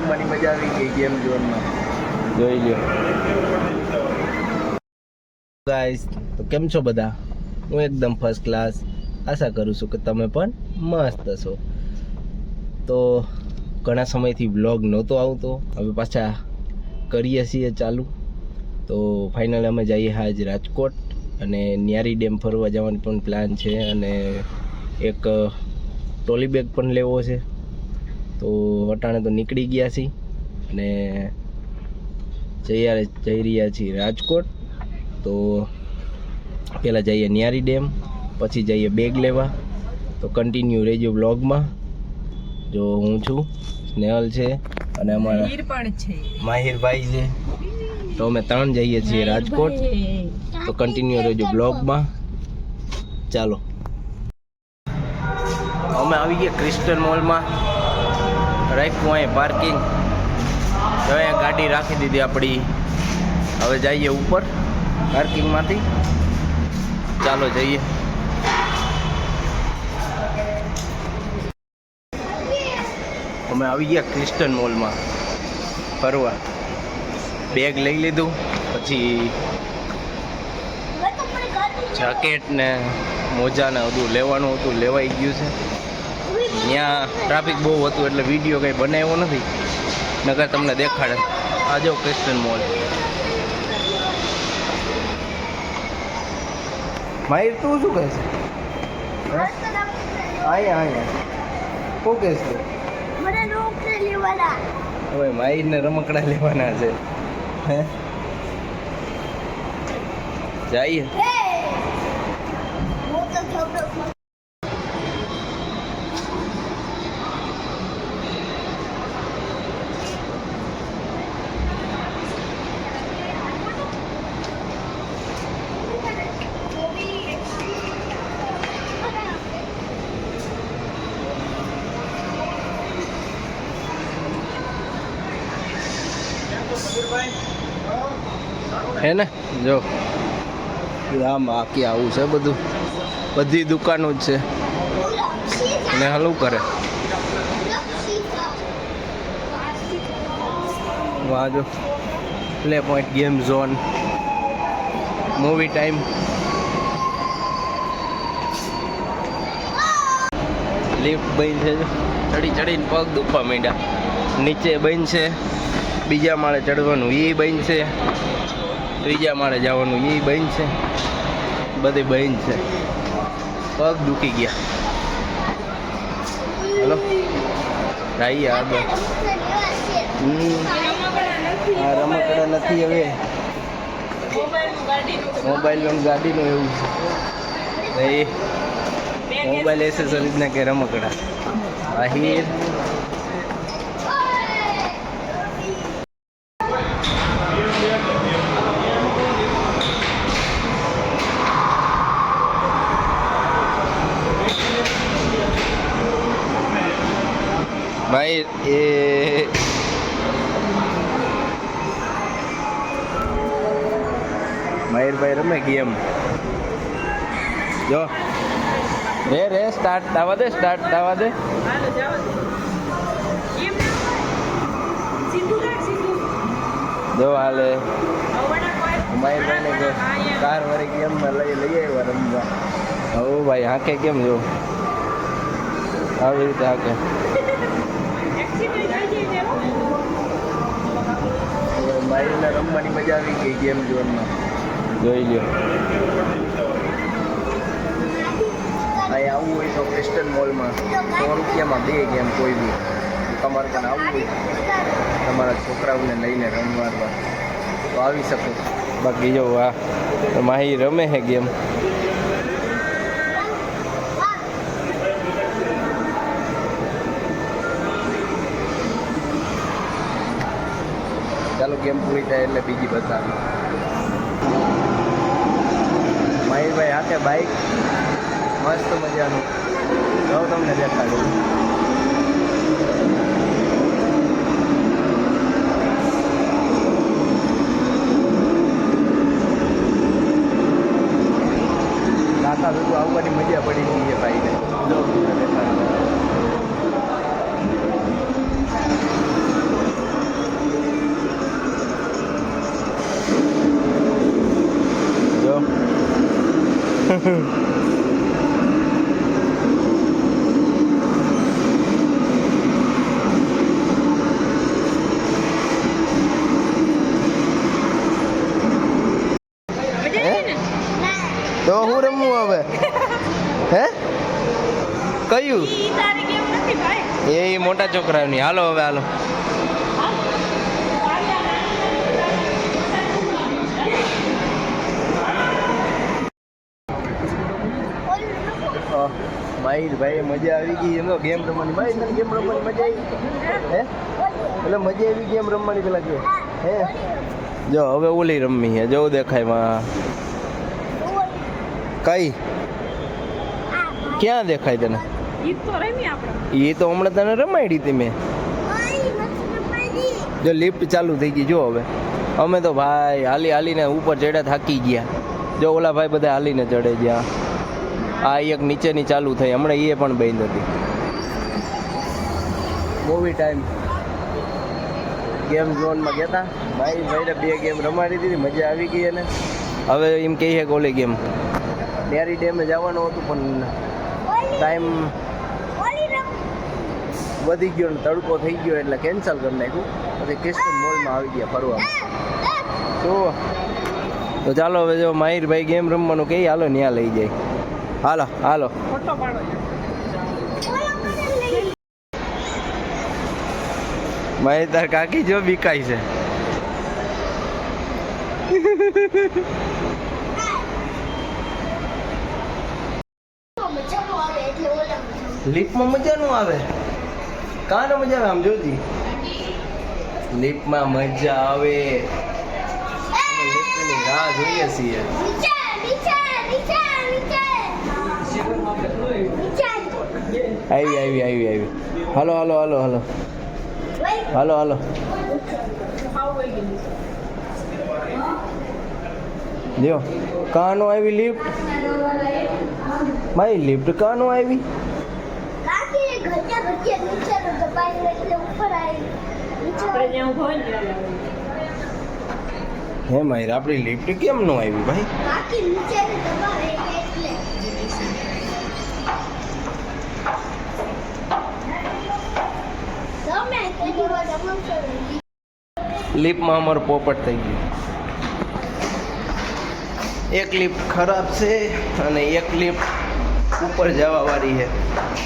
રમવાની મજા આવી ગઈ ગેમ ઝોનમાં. જોઈ લ્યો ગાઈસ, તો કેમ છો બધા? હું એકદમ ફર્સ્ટ ક્લાસ. આશા કરું છું કે તમે પણ મસ્ત હશો. તો ઘણા સમયથી વ્લોગ નહોતો આવતો, હવે પાછા કરીએ છીએ ચાલુ. તો ફાઇનલ અમે જઈએ આજ રાજકોટ અને ન્યારી ડેમ ફરવા જવાનો પણ પ્લાન છે અને એક ટ્રોલી બેગ પણ લેવો છે. તો વટાણે તો નીકળી ગયા છીએ અને જઈ રહ્યા છીએ રાજકોટ. તો પહેલાં જઈએ ન્યારી ડેમ, પછી જઈએ બેગ લેવા. તો કન્ટિન્યુ રહેજો વ્લોગમાં. જો હું છું, સ્નેહલ છે અને અમારા માહિરભાઈ છે. તો અમે 3 જઈએ છીએ રાજકોટ. તો કન્ટિન્યુ રહેજો બ્લોગમાં. ચાલો, અમે આવી ગયા ક્રિસ્ટન મોલમાં. રાખ્યું અહીં પાર્કિંગ. હવે અહીંયા ગાડી રાખી દીધી આપણી. હવે જઈએ ઉપર પાર્કિંગમાંથી. ચાલો જઈએ. અમે આવી ગયા ક્રિસ્ટન મોલમાં ફરવા. બેગ લઈ લીધું, પછી જેકેટ ને મોજા ને બધું લેવાનું હતું, લેવાઈ ગયું છે. ત્યાં ટ્રાફિક બહુ હતું એટલે વિડીયો કંઈ બનાવ્યો નથી, નકર તમને દેખાડે. આ જો ક્રિસ્ટન મોલ. માહિર તું શું કહે છે? અહીંયા શું કહે છે? હવે માહિરને રમકડા લેવાના છે. હે જઈએ. હે ને, જો આમ આખી આવું છે બધું. બધી દુકાનો જ છે અને હલું કરે. વાહ જો play point, game zone, movie time. Lift બંધ છે. ચડીને પગ દુખવા માંડ્યા. નીચે બંધ છે. બીજા માળે ચડવાનું એ બંધ છે. ત્રીજા માળે જવાનું એ બંધ છે. બધી બંધ છે. પગ દુખી ગયા. હલો જઈએ આગળ. આ રમકડા નથી હવે. મોબાઈલ ગાડીનું એવું છે. મોબાઈલ એસેસરીઝ ના કે રમકડા. આહિર ભાઈ એ મહેરભાઈ રમે ગેમ. જો રે સ્ટાર્ટ થવા દે. જો હાલે મહેરભાઈને કાર વાળી ગેમમાં લઈ આવ્યા રમવા. હો ભાઈ હાકે કેમ જો આવી રીતે હાકે. મારીને રમવાની મજા આવી ગઈ ગેમ ઝોનમાં. જોઈ લ્યો. અહીં આવવું હોય તો ક્રિસ્ટન મોલમાં 100 રૂપિયામાં 2 ગેમ કોઈ બી. તમારે પણ આવવું હોય તમારા છોકરાઓને લઈને રમવા તો આવી શકો. બાકી જો આ માહી રમે છે ગેમ. ચાલો ગેમ પૂરી થાય એટલે બીજી બતાવી. માહિરભાઈ હાથે બાઈક મસ્ત મજાનું. જો તમને દેખાડું. કાકા ભેગું આવવાની મજા પડી ગઈ છે ભાઈને. જો તમને દેખાડું. તો હું રમવું હવે હે કયું એ મોટા છોકરાની હાલો હવે હાલો માહિર ભાઈ મજા આવી ગઈ એમ ગેમ રમવાની ભાઈ તને ગેમ રમવાની મજા આવી હે એટલે મજા આવી ગેમ રમવાની પેલા કે હે જો હવે ઓલી રમવી હે જો દેખાય માં કઈ ક્યાં દેખાય તને એ તો હમણાં તને રમાડી હતી મેં જો લિફ્ટ ચાલુ થઈ ગઈ જો હવે અમે તો ભાઈ હાલી હાલીને ઉપર ચડ્યા થાકી ગયા જો ઓલા ભાઈ બધા હાલીને ચડે ગયા આ એક નીચેની ચાલુ થઈ હમણાં એ પણ બંધ હતી મૂવી ટાઈમ ગેમ ઝોનમાં ગયા હતા ભાઈ ભાઈને 2 ગેમ રમાડી દીધી મજા આવી ગઈ એને હવે એમ કહીએ કે ઓલી ગેમ ડેરી ડેમે જવાનું હતું પણ ટાઈમ વધી ગયો ને તડકો થઈ ગયો એટલે કેન્સલ કરી નાખ્યું પછી ક્રિસ્ટન મોલમાં આવી ગયા ફરવા તો ચાલો હવે જો માહિરભાઈ ગેમ રમવાનું કહી હાલો ત્યાં લઈ જાય હાલો હાલો માહિર તાર કાકી જો બીકાય છે લિફ્ટમાં મજા નું આવે કાને મજા આવે આમ જોજી લિફ્ટમાં મજા આવે લિફ્ટની રાહ જોઈએ છીએ આવી હાલો હાલો હાલો હાલો હાલો હાલો જો કાનો આવી લિફ્ટ ભાઈ લિફ્ટ કાનો આવી હે માહિર આપણી લિફ્ટ કેમ નો આવી ભાઈ લિફ્ટમાં અમારો પોપટ થઈ ગયો એક લિફ્ટ ખરાબ છે અને એક લિફ્ટ ઉપર જવા વાળી છે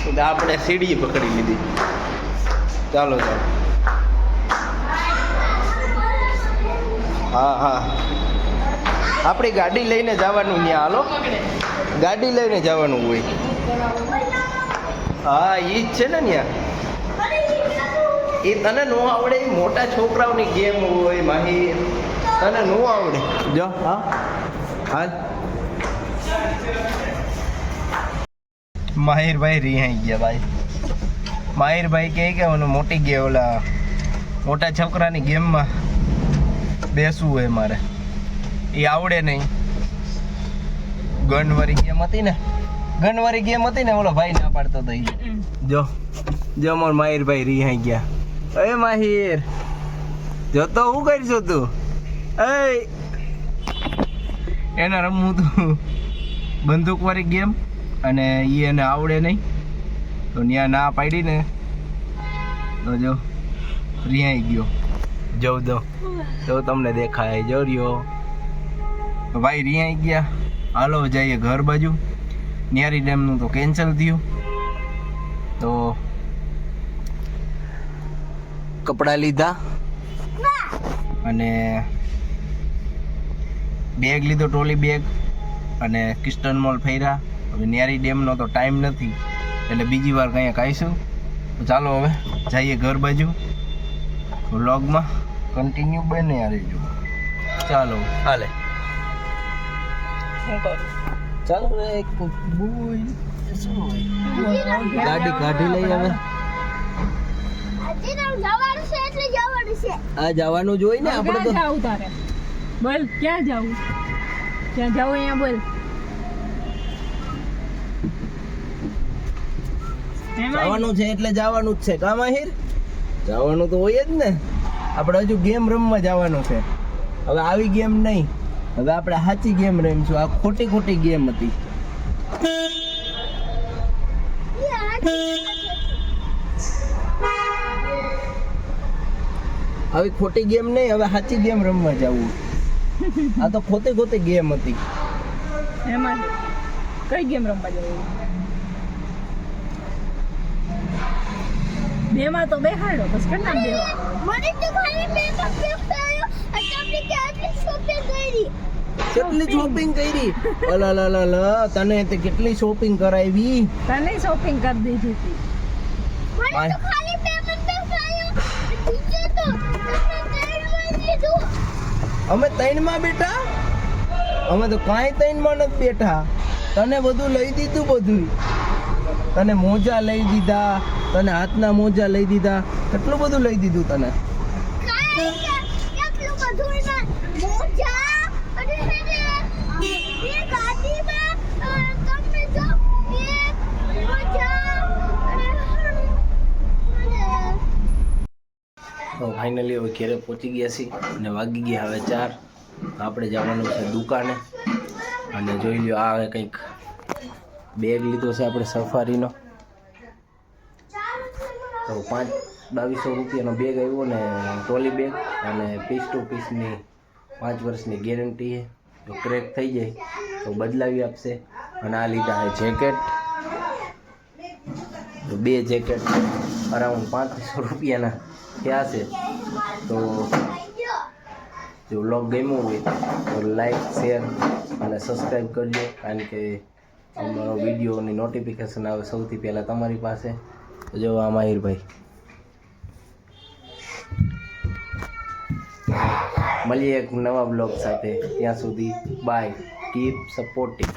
તો આપણે સીડી પકડી લીધી ચાલો ચાલો હા હા આપણી ગાડી લઈને જવાનું ત્યાં હાલો ગાડી લઈને જવાનું હોય હા એ જ છે ને ત્યાં એ તને નો આવડે મોટા છોકરાઓની ગેમ હોય માહી તને નો આવડે જો હા હાલ માહિરભાઈ રિહાઈ ગયા ભાઈ માહિરભાઈ કહે કે મને મોટી ગેમ ઓલા મોટા છોકરાની ગેમમાં બેસવું હોય મારે એ આવડે નહીં ગનવાળી ગેમ હતી ને ઓલો ભાઈ ના પાડતો હતો જો જો માર માહિરભાઈ રિહાઈ ગયા એ માહિર જો તો હું કરશું તું એને રમવું તું બંદૂકવાળી ગેમ અને એ એને આવડે નહીં તો ત્યાં ના પાડી ને તો જો રિહાઈ ગયો જવ દો તો તમને દેખાય જો રહ્યો ભાઈ રિહાઈ ગયા હાલો જઈએ ઘર બાજુ ન્યારી ડેમનું તો કેન્સલ થયું તો કપડાં લીધા અને બેગ લીધો ટ્રોલી બેગ અને ક્રિસ્ટન મોલ ફર્યા હવે ન્યારી ડેમનો તો ટાઈમ નથી એટલે બીજી વાર કંઈક આવીશું તો ચાલો હવે જઈએ ઘર બાજુ વ્લોગમાં કન્ટિન્યુ બને રહેજો ચાલો હાલે ચાલો ગાડી કાઢી લઈ હવે આ જવાનું જોઈ ને આપણે તો બોલ ક્યાં જાવું અહીંયા બોલ જવાનું છે એટલે જવાનું જ છે કા માહિર જવાનું તો હોય જ ને આપણે હજુ ગેમ રમવા જવાનું છે હવે આવી ગેમ નહીં હવે આપણે સાચી ગેમ રમીશું આ ખોટી ગેમ હતી આવી ખોટી ગેમ નહીં, હવે સાચી ગેમ રમવા જવું. આ તો ખોતે ખોતે ગેમ હતી. એમાં કઈ ગેમ રમવા જવું? બેમાં તો બેહાડો બસ કેટલા બેવા મને તો ખાલી બે બેસાડ્યો અને તમને કેટલી શોપિંગ કરી. કેટલી શોપિંગ કરી? અલા લા લા લા, તને તે કેટલી શોપિંગ કરાવી? તને શોપિંગ કરી દીધી હતી. મને તો ખાલી બે બેસાડ્યો ઠીક છે તો તમને તેડવા દીધું. અમે ત્રણમાં બેઠા? અમે તો કાંઈ ત્રણમાં નથી બેઠા. તને બધું લઈ દીધું બધું. તને મોજા લઈ દીધા, તને હાથના મોજા લઈ દીધા, કેટલું બધું લઈ દીધું તને. કાઈ કેટલું બધું ના મોજા અને એ ગાડીમાં તમને જો એ મોજા તો ફાઇનલી હવે ઘરે પહોંચી ગયા છીએ અને વાગી ગયા હવે 4. આપણે જવાનું છે દુકાને અને જોઈ લ્યો આ હવે કંઈક બેગ લીધો છે આપણે સફારીનો. તો 2200 રૂપિયાનો બેગ આવ્યો ને ટ્રોલી બેગ અને પીસ ટુ પીસની 5 વર્ષની ગેરંટી છે. જો ક્રેક થઈ જાય તો બદલાવી આપશે. અને આ લીધા છે જેકેટ. તો 2 જેકેટ અરાઉન્ડ 3500 રૂપિયાના થયા છે. તો જો વ્લોગ ગમ્યો હોય તો લાઈક શેર અને સબસ્ક્રાઈબ કરજો, કારણ કે અમારો વિડીયોની નોટિફિકેશન આવે સૌથી પહેલાં તમારી પાસે. તો જો આ માહિરભાઈ. મળીએ એક નવા બ્લોગ સાથે. ત્યાં સુધી બાય. Keep supporting.